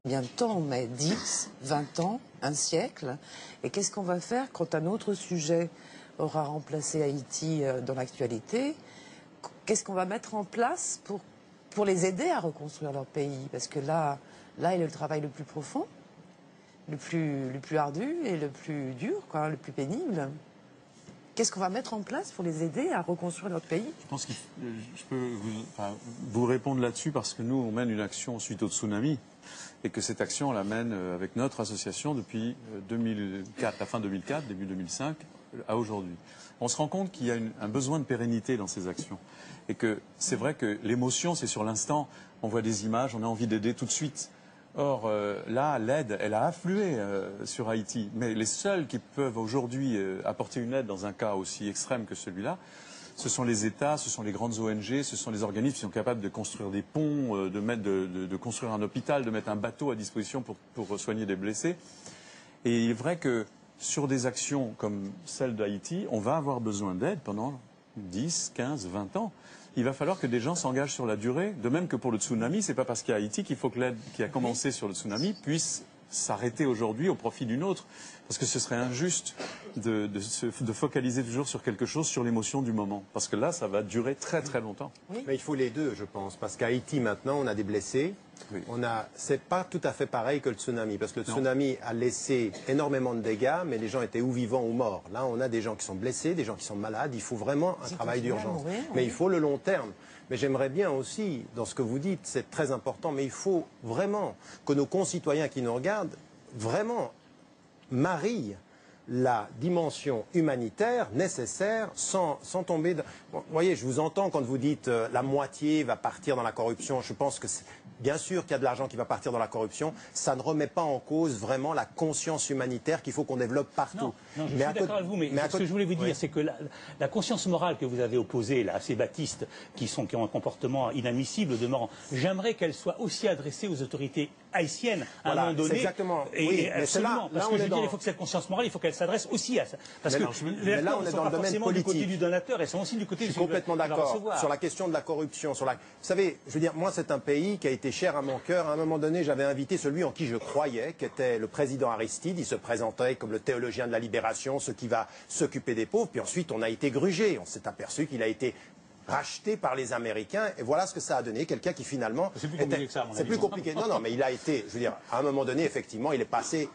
combien de temps on met? 10, 20 ans, un siècle? Et qu'est-ce qu'on va faire quand un autre sujet aura remplacé Haïti dans l'actualité? Qu'est-ce qu'on va mettre en place pour les aider à reconstruire leur pays? Parce que là est le travail le plus profond, le plus ardu et le plus dur, quoi, le plus pénible. Qu'est-ce qu'on va mettre en place pour les aider à reconstruire notre pays? Je pense que je peux vous répondre là-dessus parce que nous, on mène une action suite au tsunami et que cette action, on la mène avec notre association depuis 2004, la fin 2004, début 2005, à aujourd'hui. On se rend compte qu'il y a un besoin de pérennité dans ces actions et que c'est vrai que l'émotion, c'est sur l'instant. On voit des images, on a envie d'aider tout de suite. Or, là, l'aide, elle a afflué sur Haïti. Mais les seuls qui peuvent aujourd'hui apporter une aide dans un cas aussi extrême que celui-là, ce sont les États, ce sont les grandes ONG, ce sont les organismes qui sont capables de construire des ponts, de construire un hôpital, de mettre un bateau à disposition pour soigner des blessés. Et il est vrai que sur des actions comme celle d'Haïti, on va avoir besoin d'aide pendant 10, 15, 20 ans. Il va falloir que des gens s'engagent sur la durée. De même que pour le tsunami, c'est pas parce qu'il y a Haïti qu'il faut que l'aide qui a commencé sur le tsunami puisse s'arrêter aujourd'hui au profit d'une autre. Parce que ce serait injuste de focaliser toujours sur quelque chose, sur l'émotion du moment. Parce que là, ça va durer très très longtemps. Oui. Mais il faut les deux, je pense. Parce qu'à Haïti, maintenant, on a des blessés. Oui. C'est pas tout à fait pareil que le tsunami. Parce que le tsunami a laissé énormément de dégâts, mais les gens étaient ou vivants ou morts. Là, on a des gens qui sont blessés, des gens qui sont malades. Il faut vraiment un travail d'urgence. Mais il faut le long terme. Mais j'aimerais bien aussi, dans ce que vous dites, c'est très important, mais il faut vraiment que nos concitoyens qui nous regardent, vraiment marient la dimension humanitaire nécessaire sans tomber... Bon, vous voyez, je vous entends quand vous dites la moitié va partir dans la corruption. Je pense que bien sûr qu'il y a de l'argent qui va partir dans la corruption. Ça ne remet pas en cause vraiment la conscience humanitaire qu'il faut qu'on développe partout. Non, je suis d'accord avec vous, mais ce que je voulais vous dire, c'est que la conscience morale que vous avez opposée là, à ces baptistes qui ont un comportement inadmissible au demeurant, j'aimerais qu'elle soit aussi adressée aux autorités haïtiennes à un moment donné. Exactement. Et absolument, parce que je veux dire, il faut que cette conscience morale, il faut qu'elle s'adresse aussi à ça. Parce que mais là, on est dans le domaine politique. Du côté du donateur, elles sont aussi du côté du... Je suis complètement d'accord sur la question de la corruption. Vous savez, je veux dire, moi, c'est un pays qui a été cher à mon cœur. À un moment donné, j'avais invité celui en qui je croyais, qui était le président Aristide. Il se présentait comme le théologien de la libération, ce qui va s'occuper des pauvres. Puis ensuite, on a été grugé. On s'est aperçu qu'il a été racheté par les Américains, et voilà ce que ça a donné, quelqu'un qui finalement... C'est plus compliqué que ça, à mon avis. C'est plus compliqué. Non, mais il a été, je veux dire, à un moment donné, effectivement, il est passé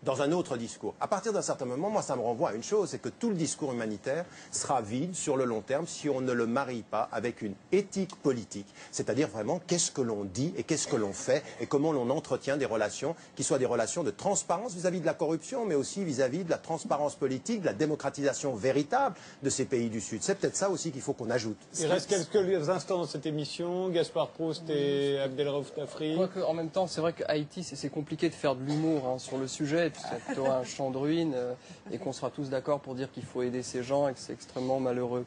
dans un autre discours. À partir d'un certain moment, moi, ça me renvoie à une chose, c'est que tout le discours humanitaire sera vide sur le long terme si on ne le marie pas avec une éthique politique. C'est-à-dire vraiment, qu'est-ce que l'on dit et qu'est-ce que l'on fait et comment l'on entretient des relations qui soient des relations de transparence vis-à-vis de la corruption, mais aussi vis-à-vis de la transparence politique, de la démocratisation véritable de ces pays du Sud. C'est peut-être ça aussi qu'il faut qu'on ajoute. Il reste quelques instants dans cette émission. Gaspard Proust et Abdelraouf Tafri. En même temps, c'est vrai qu'Haïti, c'est compliqué de faire de l'humour sur le sujet. C'est un champ de ruines et qu'on sera tous d'accord pour dire qu'il faut aider ces gens et que c'est extrêmement malheureux.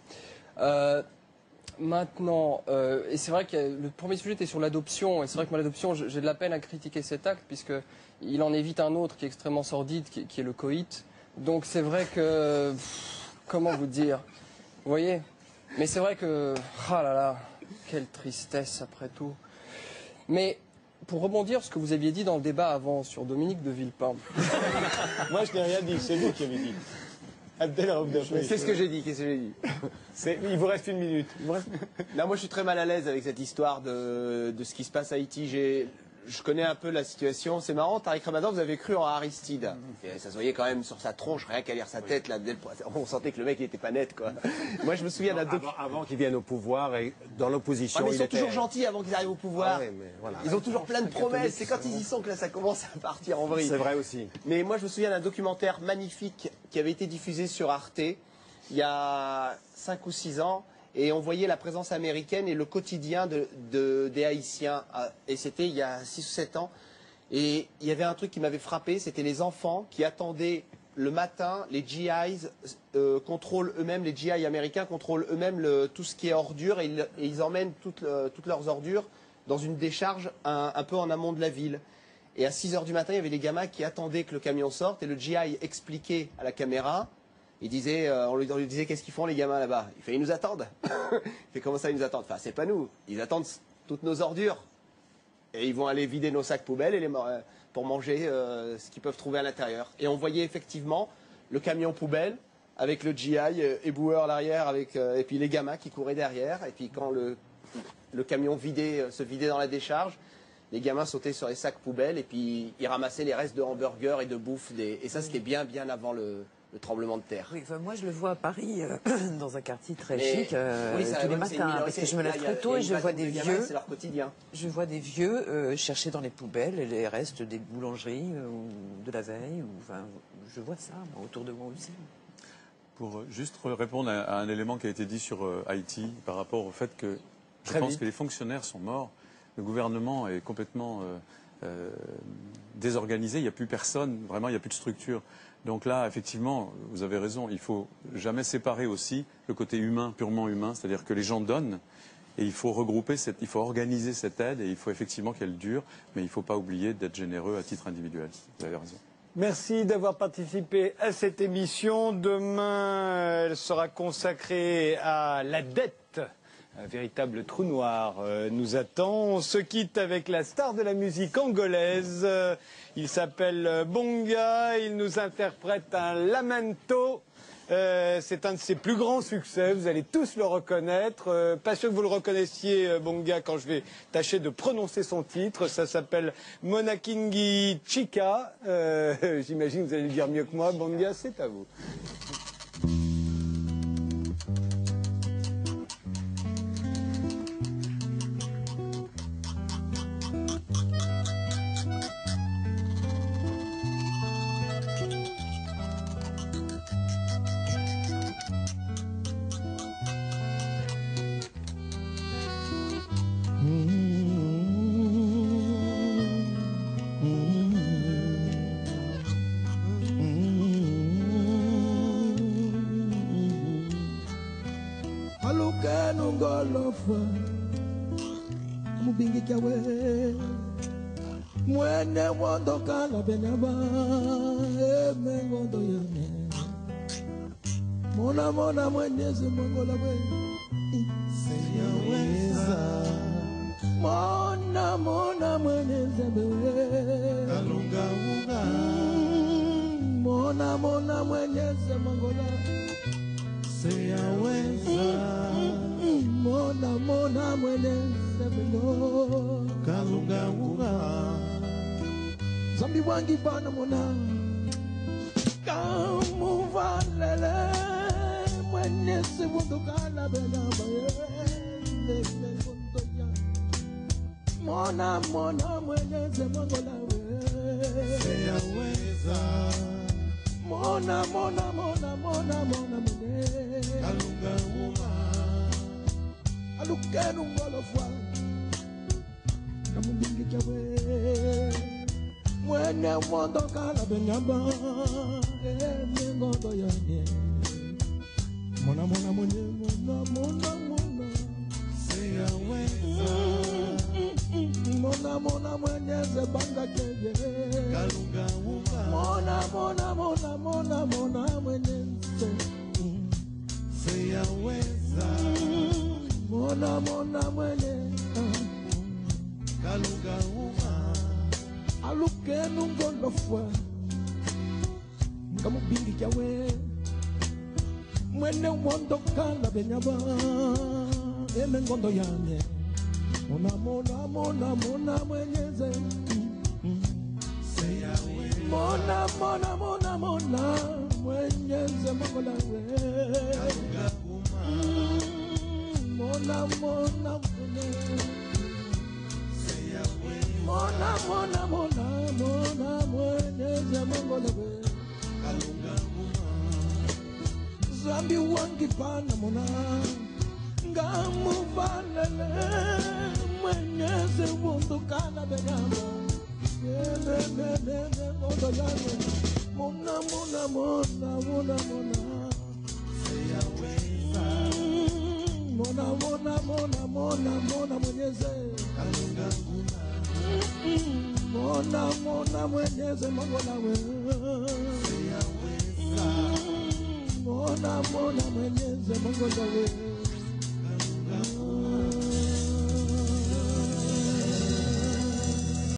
Maintenant, et c'est vrai que le premier sujet était sur l'adoption. Et c'est vrai que moi, l'adoption, j'ai de la peine à critiquer cet acte puisqu'il en évite un autre qui est extrêmement sordide, qui est le coït. Donc c'est vrai que... comment vous dire? Vous voyez? Mais c'est vrai que, ah là là, quelle tristesse après tout. Mais pour rebondir sur ce que vous aviez dit dans le débat avant sur Dominique de Villepin. Moi je n'ai rien dit, c'est vous qui avez dit. Abdelraouf Tafri. Qu'est-ce que j'ai dit? Qu'est-ce que j'ai dit? Il vous reste une minute. Là, moi je suis très mal à l'aise avec cette histoire de ce qui se passe à Haïti. Je connais un peu la situation. C'est marrant, Tariq Ramadan, vous avez cru en Aristide. Et ça se voyait quand même sur sa tronche, rien qu'à lire sa tête. Là, on sentait que le mec, il était pas net, quoi. Moi, je me souviens avant qu'ils viennent au pouvoir et dans l'opposition. Mais ils sont toujours gentils avant qu'ils arrivent au pouvoir. Oui, mais voilà. Ils ont toujours plein de promesses. C'est quand ils y sont que là, ça commence à partir en vrille. C'est vrai aussi. Mais moi, je me souviens d'un documentaire magnifique qui avait été diffusé sur Arte il y a 5 ou 6 ans. Et on voyait la présence américaine et le quotidien des Haïtiens. Et c'était il y a 6 ou 7 ans. Et il y avait un truc qui m'avait frappé, c'était les enfants qui attendaient le matin, les GIs contrôlent eux-mêmes, les GI américains contrôlent eux-mêmes tout ce qui est ordures et ils emmènent toutes leurs ordures dans une décharge un peu en amont de la ville. Et à 6 h du matin, il y avait les gamins qui attendaient que le camion sorte et le GI expliquait à la caméra. Il disait, on lui disait qu'est-ce qu'ils font les gamins là-bas. Il fait, ils nous attendent. Il fait, comment ça ils nous attendent? Enfin, c'est pas nous. Ils attendent toutes nos ordures. Et ils vont aller vider nos sacs poubelles pour manger ce qu'ils peuvent trouver à l'intérieur. Et on voyait effectivement le camion poubelle avec le GI éboueur à l'arrière, et puis les gamins qui couraient derrière. Et puis quand le camion se vidait dans la décharge, les gamins sautaient sur les sacs poubelles et puis ils ramassaient les restes de hamburgers et de bouffe. Et ça, c'était bien avant le tremblement de terre. Oui, enfin, moi je le vois à Paris, dans un quartier très chic, tous les matins, parce que je me lève très tôt et je vois des vieux. C'est leur quotidien. Je vois des vieux chercher dans les poubelles les restes des boulangeries ou de la veille. Enfin, je vois ça autour de moi aussi. Pour juste répondre à un élément qui a été dit sur Haïti par rapport au fait que je pense que les fonctionnaires sont morts, le gouvernement est complètement désorganisé, il n'y a plus personne, vraiment il n'y a plus de structure. Donc là, effectivement, vous avez raison, il ne faut jamais séparer aussi le côté humain, purement humain, c'est-à-dire que les gens donnent et il faut regrouper, il faut organiser cette aide et il faut effectivement qu'elle dure, mais il ne faut pas oublier d'être généreux à titre individuel. Vous avez raison. Merci d'avoir participé à cette émission. Demain, elle sera consacrée à la dette. Un véritable trou noir nous attend. On se quitte avec la star de la musique angolaise. Il s'appelle Bonga. Il nous interprète un lamento. C'est un de ses plus grands succès. Vous allez tous le reconnaître. Pas sûr que vous le reconnaissiez, Bonga, quand je vais tâcher de prononcer son titre. Ça s'appelle Monakingi Chika. J'imagine que vous allez le dire mieux que moi. Bonga, c'est à vous. Mubingi kiawe mwene wondo kala benaba mengondo yane mona mwenyezi mongola we siyaweza mona mwenyezi bewe kalunga unga mona mwenyezi mongola siyaweza mona mwenyezi kalunga unga zambi wangi bana mona kamuvalele mwenyezi wundukala benaba mona mwenyezi mongola we siyaweza mona mwenyezi kalunga unga alukenu ngolofwa kamubingi chawe mwene mondo kala benyamba mengondo yane mona siyaweza mona mwenyeze banga keje kalunga uma mona mwenyeze siyaweza mona mwenyeze kalunga uma alukenu ngolofwa ngamubingi chawe mwene wondo kala benyaba emengondo yane mona mwenyeze mona mwenyeze mongola we kalunga uma mona mwenyeze mona mwenyeze mongola we kalunga uma zambi wangi pana mona ngamuvalele mwenyeze wundukana benyama ngondo yane mona siyaweza mona mwenyeze kalunga uma mona mwenyeze mongola we siyaweza mona mwenyeze mongola we